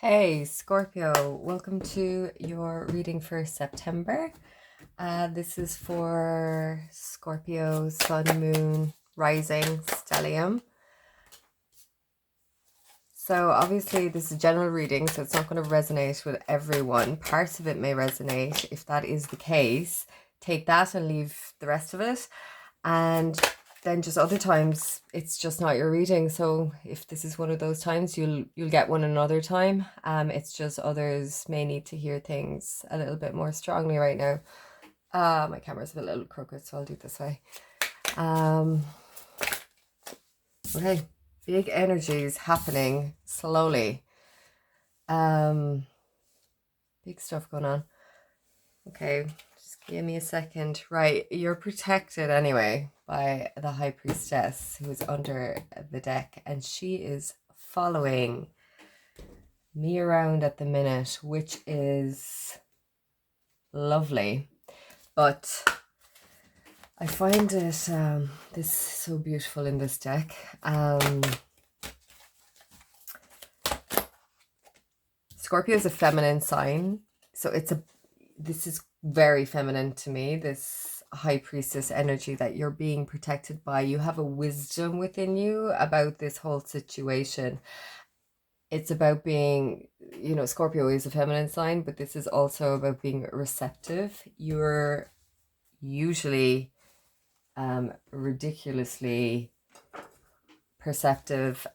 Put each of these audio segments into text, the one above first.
Hey, Scorpio, welcome to your reading for September. This is for Scorpio, Sun, Moon, Rising, Stellium. So obviously this is a general reading, so it's not going to resonate with everyone. Parts of it may resonate. If that is the case, take that and leave the rest of it. And then just other times it's just not your reading. So if this is one of those times, you'll get one another time. It's just others may need to hear things a little bit more strongly right now. My camera's a little crooked, so I'll do it this way. Okay, big energies happening slowly. Big stuff going on. Okay, just give me a second. Right, you're protected anyway by the High Priestess who is under the deck, and she is following me around at the minute, which is lovely. But I find it this so beautiful in this deck. Scorpio is a feminine sign, so this is very feminine to me, this High Priestess energy that you're being protected by. You have a wisdom within you about this whole situation. It's about being, Scorpio is a feminine sign, but this is also about being receptive. You're usually ridiculously perceptive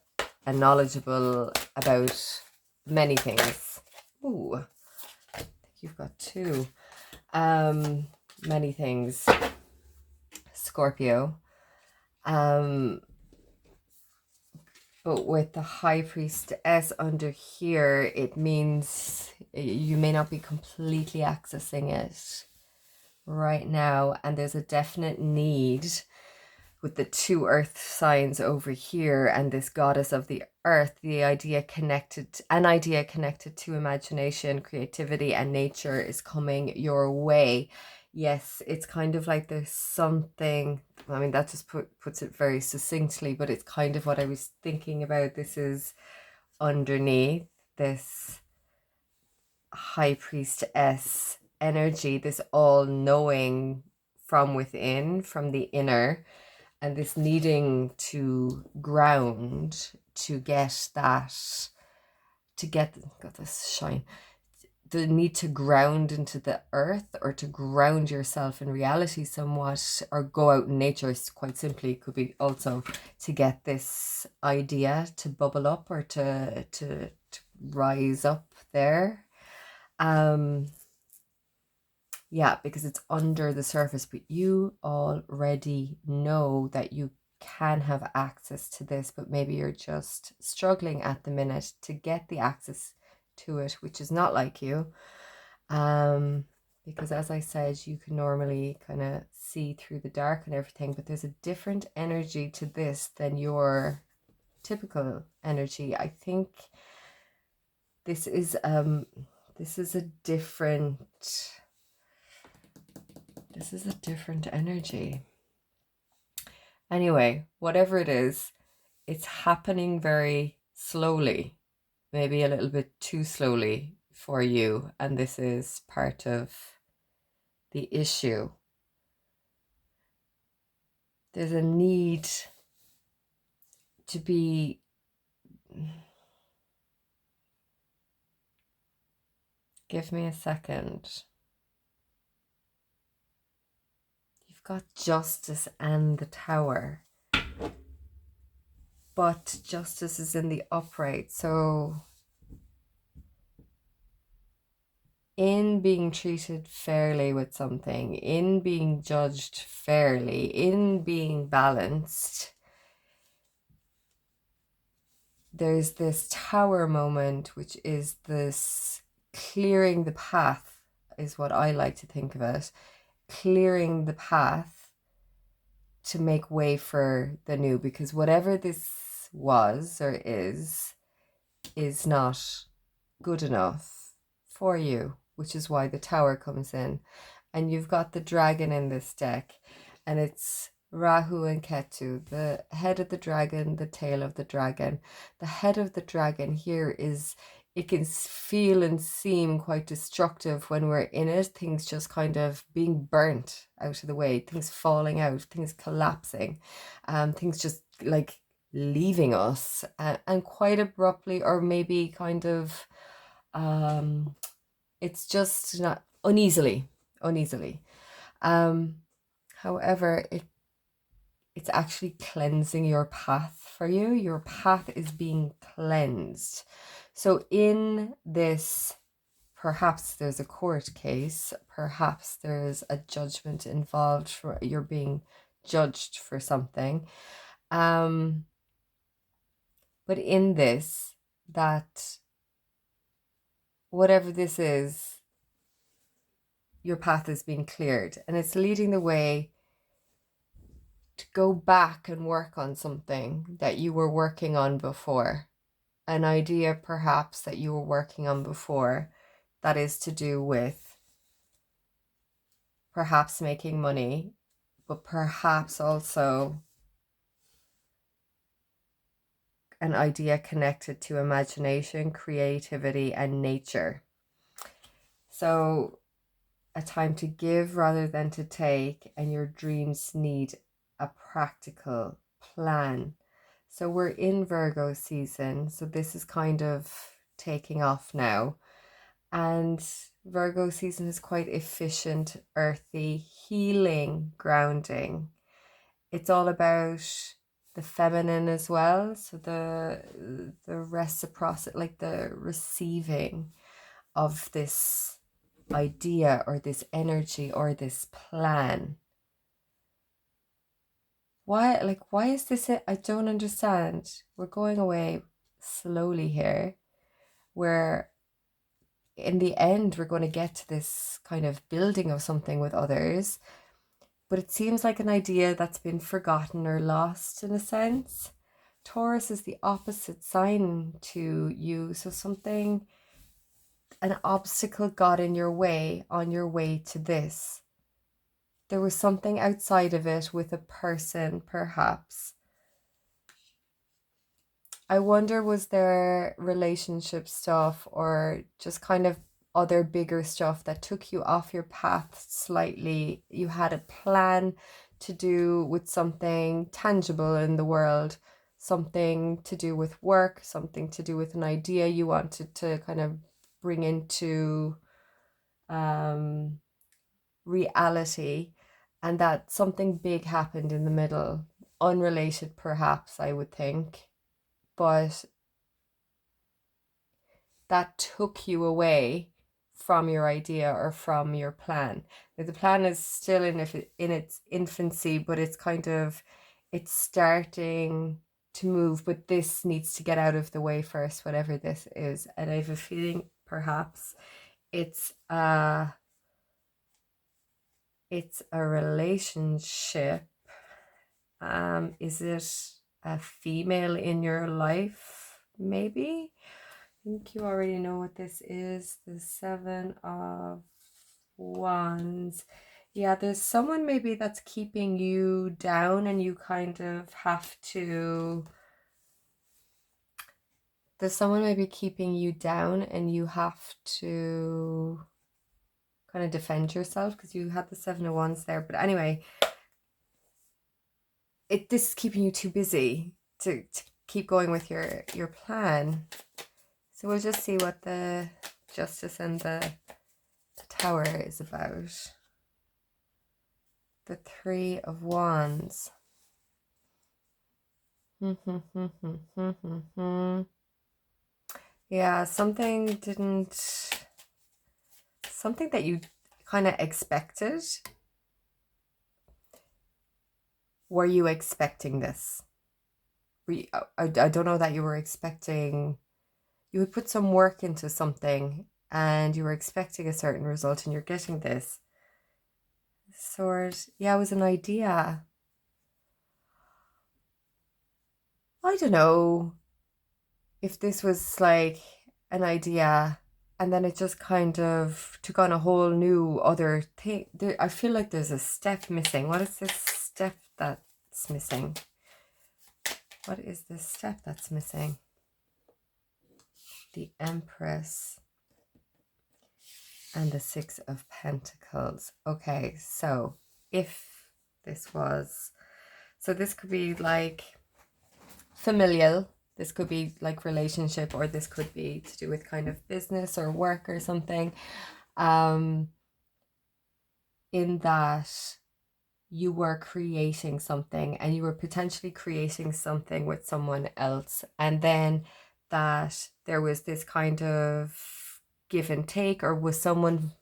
and knowledgeable about many things. Ooh, I think you've got two. Many things, Scorpio. But with the High Priestess under here, it means you may not be completely accessing it right now. And there's a definite need with the two earth signs over here and this goddess of the earth, an idea connected to imagination, creativity, and nature is coming your way. Yes, it's kind of like there's something, I mean, that just puts it very succinctly, but it's kind of what I was thinking about. This is underneath this High Priestess energy, this all-knowing from within, from the inner, and this needing to ground to get that, got this shine, the need to ground into the earth, or to ground yourself in reality somewhat, or go out in nature. Quite simply, could be also to get this idea to bubble up, or to rise up there. Yeah, because it's under the surface, but you already know that you can have access to this, but maybe you're just struggling at the minute to get the access to it, which is not like you. Because as I said, you can normally kind of see through the dark and everything, but there's a different energy to this than your typical energy. I think this is a different energy. Anyway, whatever it is, it's happening very slowly, maybe a little bit too slowly for you, and this is part of the issue. There's a need to be give me a second. You've got Justice and the Tower, but Justice is in the upright, so in being treated fairly with something, in being judged fairly, in being balanced, there's this Tower moment, which is this clearing the path, is what I like to think of it. Clearing the path to make way for the new, because whatever this was or is not good enough for you, which is why the Tower comes in. And you've got the dragon in this deck, and it's Rahu and Ketu, the head of the dragon, the tail of the dragon. The head of the dragon here is it can feel and seem quite destructive when we're in it. Things just kind of being burnt out of the way, things falling out, things collapsing, things just like leaving us and quite abruptly, or maybe kind of it's just not uneasily. However, it's actually cleansing your path for you. Your path is being cleansed. So in this, perhaps there's a court case, perhaps there's a judgment involved, for you're being judged for something. But in this, that whatever this is, your path is being cleared, and it's leading the way to go back and work on something that you were working on before. An idea perhaps that you were working on before that is to do with perhaps making money, but perhaps also an idea connected to imagination, creativity, and nature. So a time to give rather than to take, and your dreams need a practical plan. So we're in Virgo season, so this is kind of taking off now. And Virgo season is quite efficient, earthy, healing, grounding. It's all about the feminine as well. So the reciprocity, like the receiving of this idea or this energy or this plan. Why is this it? I don't understand. We're going away slowly here, where in the end we're going to get to this kind of building of something with others, but it seems like an idea that's been forgotten or lost in a sense. Taurus is the opposite sign to you, so an obstacle got in your way on your way to this. There was something outside of it with a person, perhaps. I wonder, was there relationship stuff or just kind of other bigger stuff that took you off your path slightly? You had a plan to do with something tangible in the world, something to do with work, something to do with an idea you wanted to kind of bring into reality, and that something big happened in the middle, unrelated perhaps, I would think, but that took you away from your idea or from your plan. Now, the plan is still in its infancy, but it's starting to move, but this needs to get out of the way first, whatever this is. And I have a feeling perhaps it's a relationship. Is it a female in your life? Maybe. I think you already know what this is. The 7 of Wands. Yeah, there's someone maybe that's keeping you down, and you kind of have to. There's someone maybe keeping you down, and you have to kind of defend yourself because you had the 7 of Wands there. But anyway, this is keeping you too busy to keep going with your plan. So we'll just see what the Justice and the Tower is about. The 3 of Wands. Yeah, something that you kind of expected. Were you expecting this? I don't know that you were expecting. You would put some work into something and you were expecting a certain result, and you're getting this. Sword. Yeah, it was an idea. I don't know if this was like an idea and then it just kind of took on a whole new other thing. I feel like there's a step missing. What is this step that's missing? What is this step that's missing? the Empress, and the Six of Pentacles. Okay, so if this was, so this could be like familial, this could be like relationship, or this could be to do with kind of business or work or something. In that you were creating something, and you were potentially creating something with someone else, and then that there was this kind of give and take, or was someone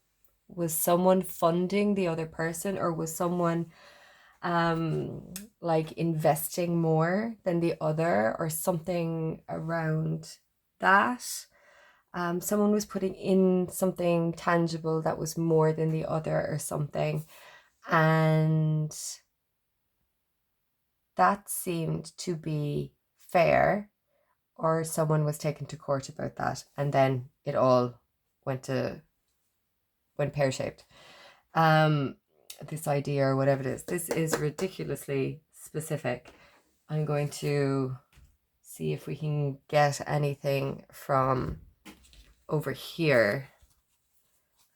funding the other person, or was someone like investing more than the other, or something around that. Someone was putting in something tangible that was more than the other or something, and that seemed to be fair, or someone was taken to court about that, and then it all went pear-shaped. This idea or whatever it is, this is ridiculously specific. I'm going to see if we can get anything from over here.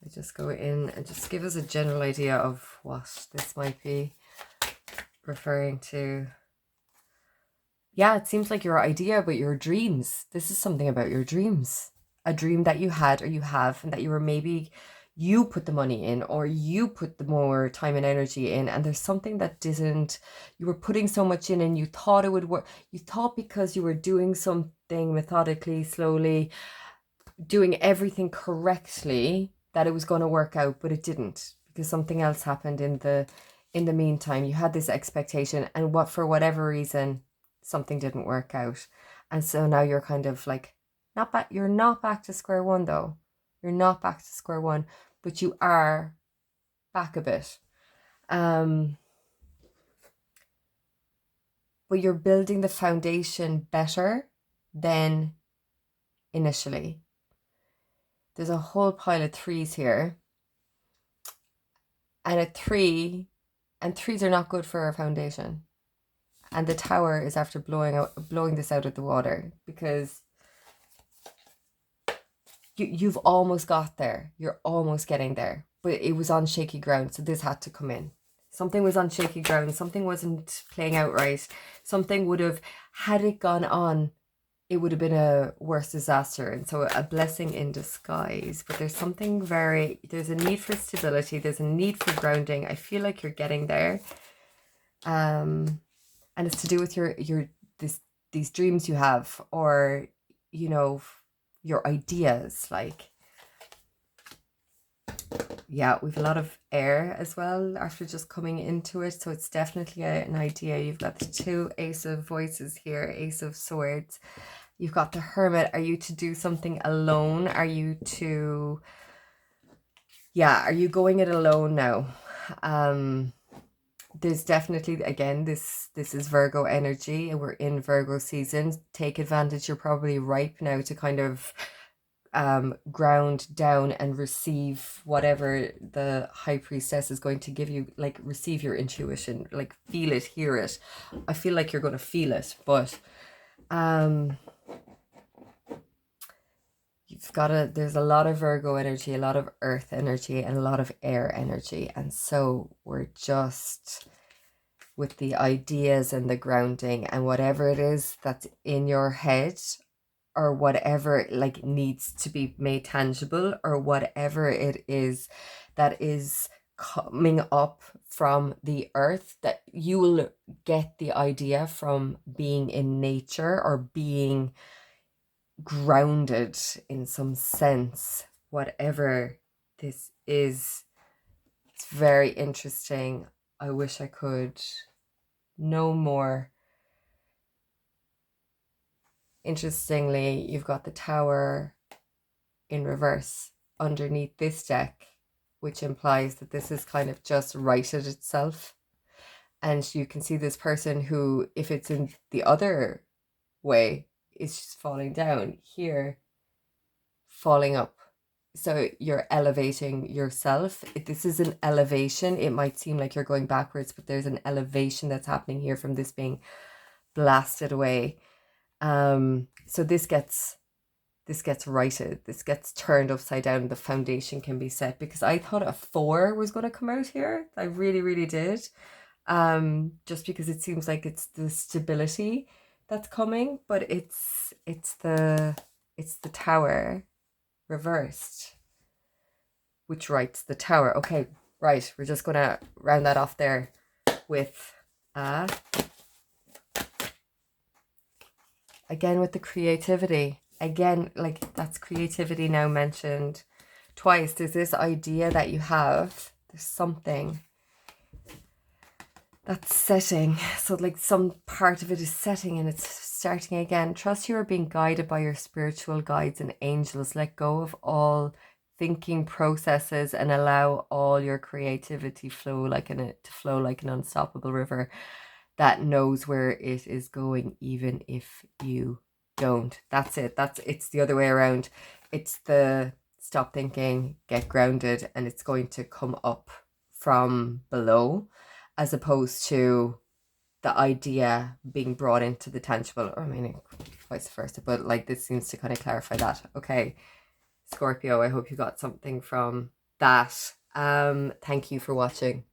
I just go in and just give us a general idea of what this might be referring to. Yeah, it seems like your idea about your dreams. This is something about your dreams. A dream that you had or you have, and that you were maybe, you put the money in, or you put the more time and energy in, and there's something that didn't, you were putting so much in and you thought it would work. You thought because you were doing something methodically, slowly, doing everything correctly, that it was going to work out, but it didn't, because something else happened in the meantime. You had this expectation, and for whatever reason, something didn't work out, and so now you're kind of like you're not back to square one though. You're not back to square one, but you are back a bit. But you're building the foundation better than initially. There's a whole pile of threes here, and threes are not good for a foundation. And the Tower is after blowing this out of the water, because you've almost got there. You're almost getting there, but it was on shaky ground, so this had to come in. Something was on shaky ground. Something wasn't playing out right. Something would have, had it gone on, it would have been a worse disaster. And so a blessing in disguise. But there's something there's a need for stability. There's a need for grounding. I feel like you're getting there. And it's to do with these dreams you have, or, you know, your ideas. Like, yeah, we've a lot of air as well after just coming into it, so it's definitely an idea. You've got the two Ace of Voices here, Ace of Swords. You've got the Hermit. Are you to do something alone? Are you going it alone now? There's definitely, again, this is Virgo energy, and we're in Virgo season. Take advantage. You're probably ripe now to kind of ground down and receive whatever the High Priestess is going to give you. Like, receive your intuition, like feel it, hear it. I feel like you're going to feel it, but there's a lot of Virgo energy, a lot of earth energy, and a lot of air energy. And so we're just with the ideas and the grounding, and whatever it is that's in your head, or whatever like needs to be made tangible, or whatever it is that is coming up from the earth, that you will get the idea from being in nature or being grounded in some sense. Whatever this is, it's very interesting. I wish I could know more. Interestingly, you've got the Tower in reverse underneath this deck, which implies that this is kind of just righted itself. And you can see this person who, if it's in the other way, is just falling down. Here, falling up. So you're elevating yourself. If this is an elevation, it might seem like you're going backwards, but there's an elevation that's happening here from this being blasted away. So this gets this gets righted, this gets turned upside down, the foundation can be set. Because I thought a 4 was going to come out here. I really, really did. Just because it seems like it's the stability that's coming, but it's the tower reversed, which writes the tower. Okay, right, we're just gonna round that off there with again with the creativity. Again, like that's creativity now mentioned twice. There's this idea that you have, there's something that's setting. So like some part of it is setting and it's starting again. Trust you are being guided by your spiritual guides and angels. Let go of all thinking processes and allow all your creativity to flow like an unstoppable river that knows where it is going, even if you don't. That's it. It's the other way around. It's the stop thinking, get grounded, and it's going to come up from below, as opposed to the idea being brought into the tangible, or I mean vice versa, but like this seems to kind of clarify that. Okay, Scorpio, I hope you got something from that. Thank you for watching.